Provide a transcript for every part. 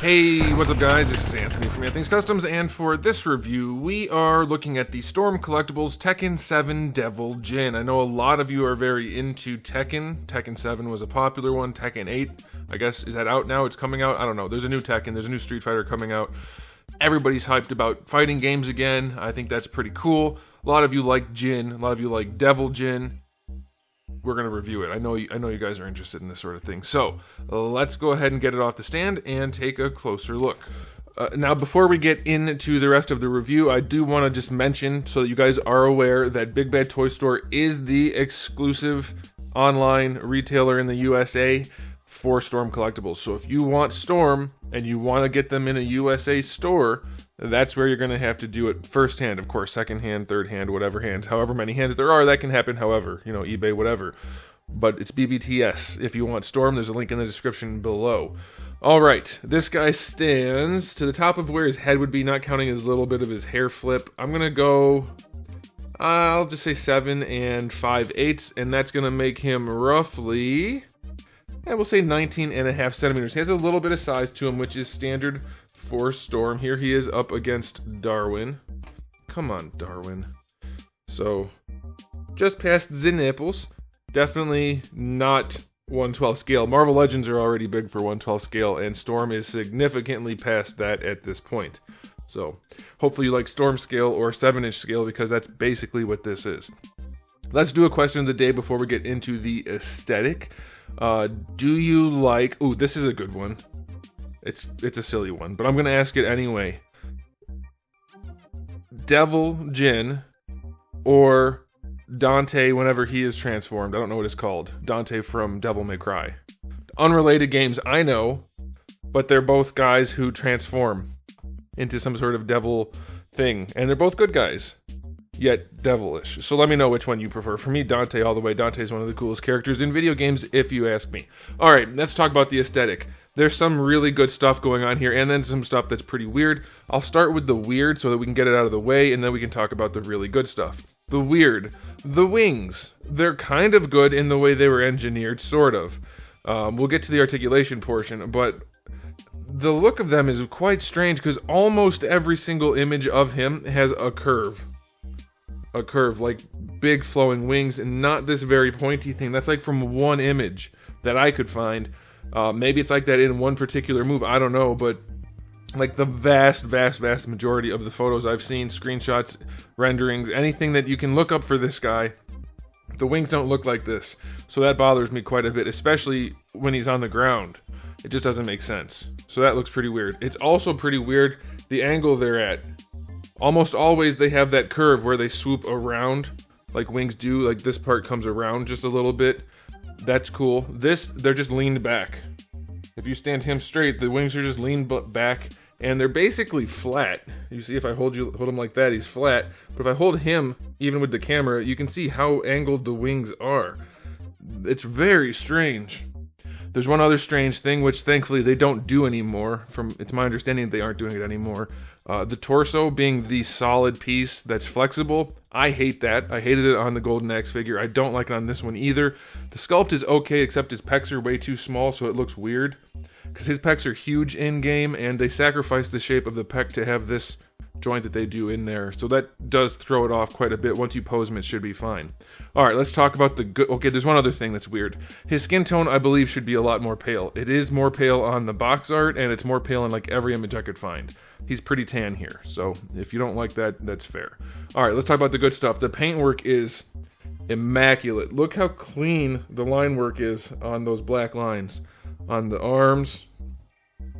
Hey, what's up guys? This is Anthony from Anthony's Customs, and for this review, we are looking at the Storm Collectibles Tekken 7 Devil JIN. I know a lot of you are very into Tekken. Tekken 7 was a popular one. Tekken 8, I guess, is that out now? It's coming out? I don't know. There's a new Tekken, there's a new Street Fighter coming out. Everybody's hyped about fighting games again. I think that's pretty cool. A lot of you like JIN, a lot of you like Devil JIN. We're going to review it. I know you guys are interested in this sort of thing. So let's go ahead and get it off the stand and take a closer look. Now, before we get into the rest of the review, I do want to just mention, so that you guys are aware, that Big Bad Toy Store is the exclusive online retailer in the USA for Storm Collectibles. So if you want Storm and you want to get them in a USA store, that's where you're going to have to do it firsthand. Of course, second hand, third hand, whatever hands, however many hands there are, that can happen however, eBay, whatever. But it's BBTS. If you want Storm, there's a link in the description below. All right, this guy stands to the top of where his head would be, not counting his little bit of his hair flip. I'm going to go, I'll just say 7 5/8, and that's going to make him roughly, we'll say 19.5 centimeters. He has a little bit of size to him, which is standard for Storm. Here he is up against Darwin. Come on, Darwin. So, just past the nipples. Definitely not 1/12 scale. Marvel Legends are already big for 1/12 scale, and Storm is significantly past that at this point. So, hopefully you like Storm scale or 7-inch scale, because that's basically what this is. Let's do a question of the day before we get into the aesthetic. Do you like... Ooh, this is a good one. It's a silly one, but I'm going to ask it anyway. Devil JIN or Dante whenever he is transformed. I don't know what it's called. Dante from Devil May Cry. Unrelated games, I know, but they're both guys who transform into some sort of devil thing, and they're both good guys, yet devilish. So let me know which one you prefer. For me, Dante all the way. Dante is one of the coolest characters in video games, if you ask me. All right, let's talk about the aesthetic. There's some really good stuff going on here, and then some stuff that's pretty weird. I'll start with the weird so that we can get it out of the way, and then we can talk about the really good stuff. The weird. The wings. They're kind of good in the way they were engineered, sort of. We'll get to the articulation portion, but the look of them is quite strange, because almost every single image of him has a curve. A curve, like big flowing wings, and not this very pointy thing. That's like from one image that I could find. Maybe it's like that in one particular move, I don't know, but like the vast majority of the photos I've seen, screenshots, renderings, anything that you can look up for this guy, the wings don't look like this. So that bothers me quite a bit, especially when he's on the ground. It just doesn't make sense. So that looks pretty weird. It's also pretty weird the angle they're at. Almost always they have that curve where they swoop around, like wings do, like this part comes around just a little bit. That's cool. This, they're just leaned back. If you stand him straight, the wings are just leaned back, and they're basically flat. You see, if I hold him like that, he's flat. But if I hold him, even with the camera, you can see how angled the wings are. It's very strange. There's one other strange thing, which thankfully they don't do anymore. It's my understanding they aren't doing it anymore. The torso being the solid piece that's flexible, I hate that. I hated it on the Golden Axe figure. I don't like it on this one either. The sculpt is okay, except his pecs are way too small, so it looks weird. Because his pecs are huge in-game, and they sacrifice the shape of the pec to have this joint that they do in there. So that does throw it off quite a bit. Once you pose him, it should be fine. Alright, let's talk about the good... Okay, there's one other thing that's weird. His skin tone, I believe, should be a lot more pale. It is more pale on the box art, and it's more pale in like every image I could find. He's pretty tan here, so if you don't like that, that's fair. Alright, let's talk about the good stuff. The paintwork is immaculate. Look how clean the line work is on those black lines. On the arms,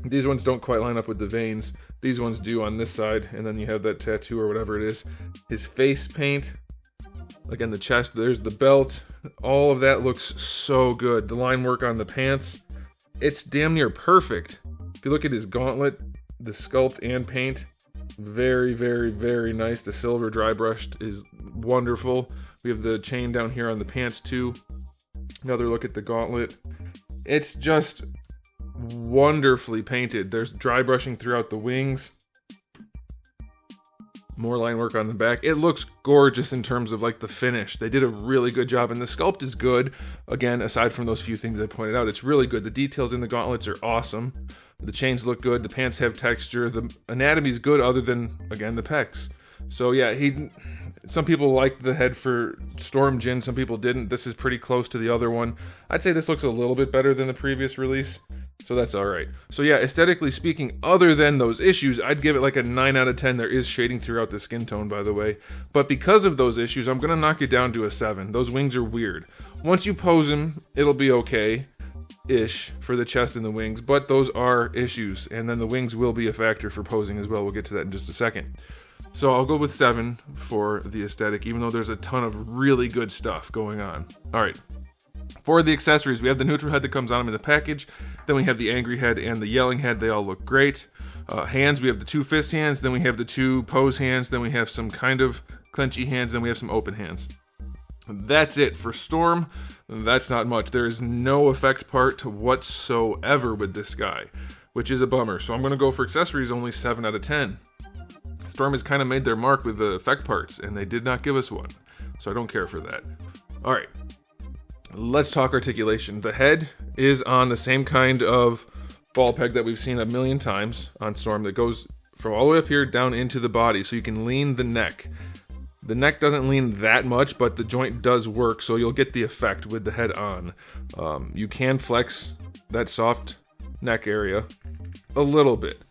these ones don't quite line up with the veins. These ones do on this side, and then you have that tattoo or whatever it is. His face paint, again the chest, there's the belt. All of that looks so good. The line work on the pants, it's damn near perfect. If you look at his gauntlet, the sculpt and paint, very nice. The silver dry brushed is wonderful. We have the chain down here on the pants too. Another look at the gauntlet. It's just wonderfully painted. There's dry brushing throughout the wings. More line work on the back. It looks gorgeous in terms of like the finish. They did a really good job, and the sculpt is good. Again, aside from those few things I pointed out, it's really good. The details in the gauntlets are awesome. The chains look good. The pants have texture. The anatomy's good other than, again, the pecs. So yeah, some people liked the head for Storm JIN, some people didn't. This is pretty close to the other one. I'd say this looks a little bit better than the previous release, so that's alright. So yeah, aesthetically speaking, other than those issues, I'd give it like a 9 out of 10. There is shading throughout the skin tone, by the way. But because of those issues, I'm going to knock it down to a 7. Those wings are weird. Once you pose them, it'll be okay-ish for the chest and the wings, but those are issues. And then the wings will be a factor for posing as well. We'll get to that in just a second. So I'll go with 7 for the aesthetic, even though there's a ton of really good stuff going on. All right. For the accessories, we have the neutral head that comes on them in the package. Then we have the angry head and the yelling head. They all look great. Hands, we have the 2 fist hands. Then we have the 2 pose hands. Then we have some kind of clenchy hands. Then we have some open hands. That's it. For Storm, that's not much. There is no effect part whatsoever with this guy, which is a bummer. So I'm going to go for accessories only 7 out of 10. Storm has kind of made their mark with the effect parts, and they did not give us one, so I don't care for that. Alright, let's talk articulation. The head is on the same kind of ball peg that we've seen a million times on Storm that goes from all the way up here down into the body, so you can lean the neck. The neck doesn't lean that much, but the joint does work, so you'll get the effect with the head on. You can flex that soft neck area a little bit.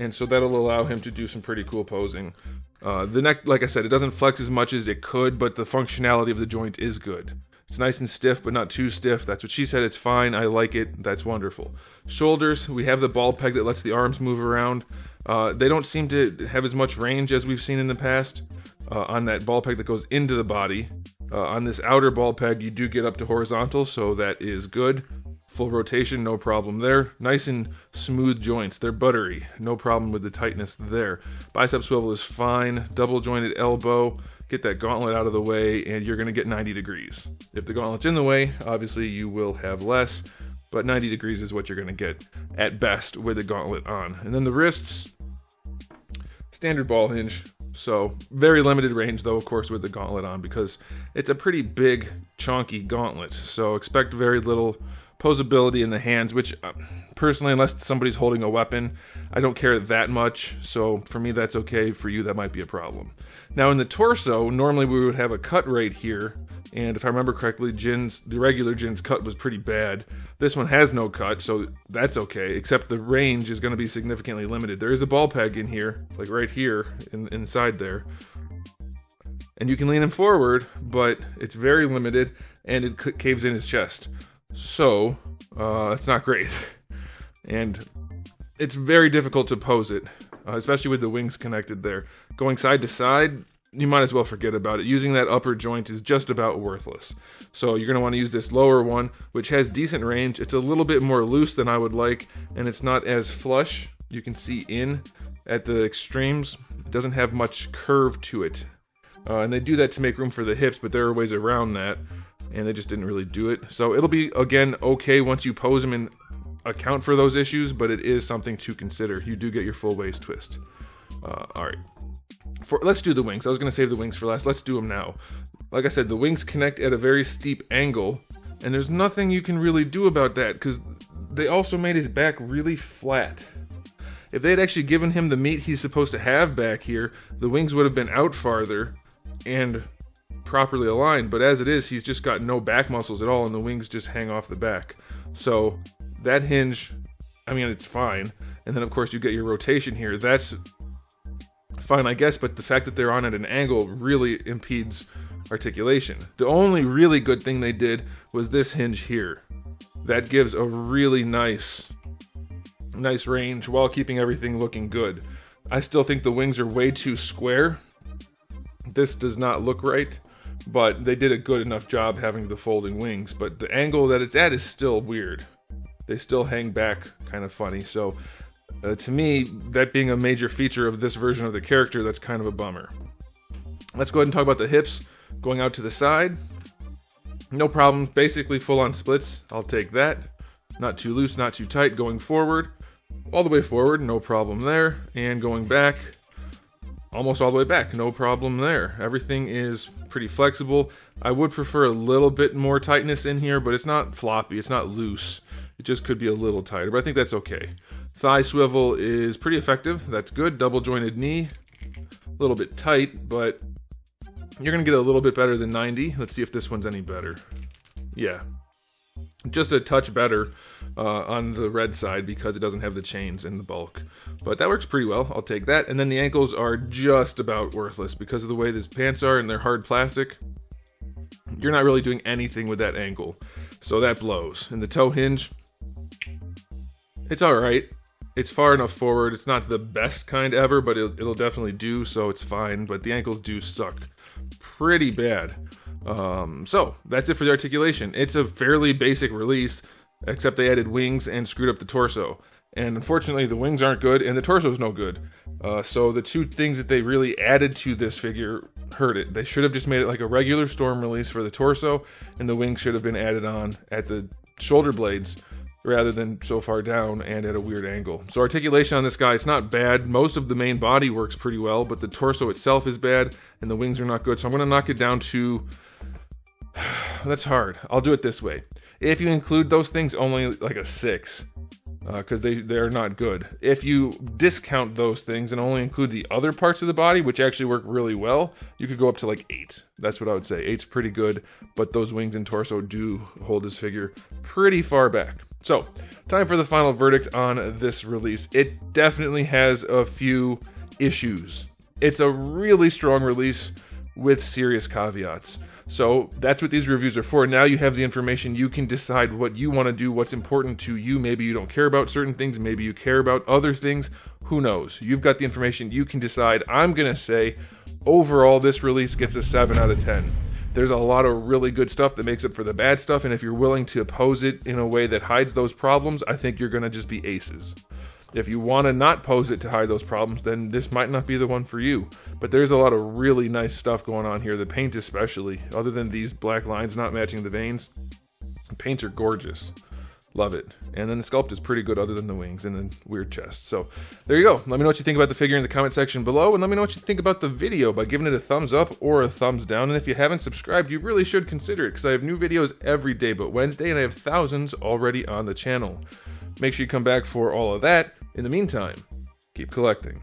And so that'll allow him to do some pretty cool posing. The neck, like I said, it doesn't flex as much as it could, but the functionality of the joint is good. It's nice and stiff, but not too stiff. That's what she said. It's fine. I like it. That's wonderful. Shoulders, we have the ball peg that lets the arms move around. They don't seem to have as much range as we've seen in the past on that ball peg that goes into the body. On this outer ball peg, you do get up to horizontal, so that is good. Full rotation, no problem there. Nice and smooth joints. They're buttery. No problem with the tightness there. Bicep swivel is fine. Double jointed elbow. Get that gauntlet out of the way, and you're going to get 90 degrees. If the gauntlet's in the way, obviously you will have less, but 90 degrees is what you're going to get at best with the gauntlet on. And then the wrists, standard ball hinge. So very limited range, though, of course, with the gauntlet on, because it's a pretty big, chonky gauntlet. So expect very little posability in the hands, which personally, unless somebody's holding a weapon, I don't care that much. So for me, that's okay. For you, that might be a problem. Now in the torso, normally we would have a cut right here. And if I remember correctly, the regular JIN's cut was pretty bad. This one has no cut, so that's okay, except the range is going to be significantly limited. There is a ball peg in here, like right here, inside there. And you can lean him forward, but it's very limited, and it caves in his chest. So, it's not great. And it's very difficult to pose it, especially with the wings connected there. Going side to side, you might as well forget about it. Using that upper joint is just about worthless. So you're going to want to use this lower one, which has decent range. It's a little bit more loose than I would like, and it's not as flush. You can see in at the extremes. It doesn't have much curve to it. And they do that to make room for the hips, but there are ways around that, and they just didn't really do it. So it'll be, again, okay once you pose them and account for those issues, but it is something to consider. You do get your full waist twist. Alright. Let's do the wings. I was going to save the wings for last. Let's do them now. Like I said, the wings connect at a very steep angle, and there's nothing you can really do about that, because they also made his back really flat. If they had actually given him the meat he's supposed to have back here, the wings would have been out farther and properly aligned, but as it is, he's just got no back muscles at all, and the wings just hang off the back. So that hinge, I mean, it's fine. And then, of course, you get your rotation here. That's fine, I guess, but the fact that they're on at an angle really impedes articulation. The only really good thing they did was this hinge here. That gives a really nice range while keeping everything looking good. I still think the wings are way too square. This does not look right, but they did a good enough job having the folding wings, but the angle that it's at is still weird. They still hang back kind of funny, so to me, that being a major feature of this version of the character, that's kind of a bummer. Let's go ahead and talk about the hips. Going out to the side, no problem, basically full-on splits. I'll take that. Not too loose, not too tight. Going forward, all the way forward, no problem there. And going back, almost all the way back, no problem there. Everything is pretty flexible. I would prefer a little bit more tightness in here, but it's not floppy, it's not loose. It just could be a little tighter, but I think that's okay. Thigh swivel is pretty effective. That's good. Double jointed knee. A little bit tight, but you're going to get a little bit better than 90. Let's see if this one's any better. Yeah. Just a touch better on the red side because it doesn't have the chains in the bulk. But that works pretty well. I'll take that. And then the ankles are just about worthless because of the way these pants are and they're hard plastic. You're not really doing anything with that ankle. So that blows. And the toe hinge, it's all right. It's far enough forward. It's not the best kind ever, but it'll definitely do, so it's fine. But the ankles do suck pretty bad. So that's it for the articulation. It's a fairly basic release, except they added wings and screwed up the torso. And unfortunately, the wings aren't good, and the torso is no good. So the two things that they really added to this figure hurt it. They should have just made it like a regular Storm release for the torso, and the wings should have been added on at the shoulder blades rather than so far down and at a weird angle. So articulation on this guy, it's not bad. Most of the main body works pretty well, but the torso itself is bad, and the wings are not good. So I'm going to knock it down to... That's hard. I'll do it this way. If you include those things, only like a 6. Because they're not good. If you discount those things and only include the other parts of the body, which actually work really well, you could go up to like 8. That's what I would say. 8's pretty good, but those wings and torso do hold this figure pretty far back. So, time for the final verdict on this release. It definitely has a few issues. It's a really strong release with serious caveats. So that's what these reviews are for. Now you have the information. You can decide what you want to do, what's important to you. Maybe you don't care about certain things. Maybe you care about other things. Who knows? You've got the information. You can decide. I'm going to say, overall, this release gets a 7 out of 10. There's a lot of really good stuff that makes up for the bad stuff, and if you're willing to pose it in a way that hides those problems, I think you're going to just be aces. If you want to not pose it to hide those problems, then this might not be the one for you. But there's a lot of really nice stuff going on here, the paint especially. Other than these black lines not matching the veins, the paints are gorgeous. Love it. And then the sculpt is pretty good other than the wings and the weird chest. So there you go. Let me know what you think about the figure in the comment section below, and let me know what you think about the video by giving it a thumbs up or a thumbs down. And if you haven't subscribed, you really should consider it because I have new videos every day but Wednesday, and I have thousands already on the channel. Make sure you come back for all of that. In the meantime, keep collecting.